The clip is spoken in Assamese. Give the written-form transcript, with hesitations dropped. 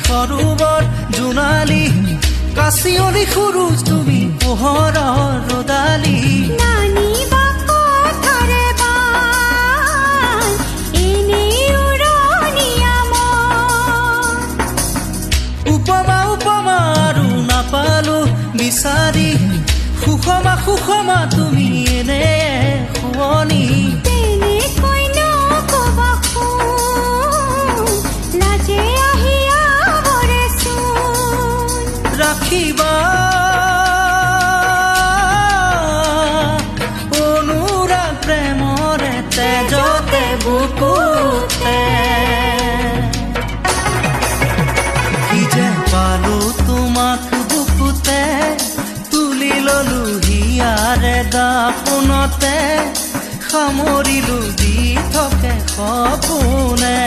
সৰোবৰ জোনালী কাচিয়লি সৰু তুমি পোহৰৰ ৰদালি বিচাৰি সুষমা সুষমা তুমি এনে শুৱনি ৰাখিবা অনুৰাগ প্ৰেমৰে তেজতে বুকুতে কি যে পালো তোমাক বুকুতে তুলি ললো হিয়াৰে দাপোনতে সামৰিলো দি থাকে সপোনে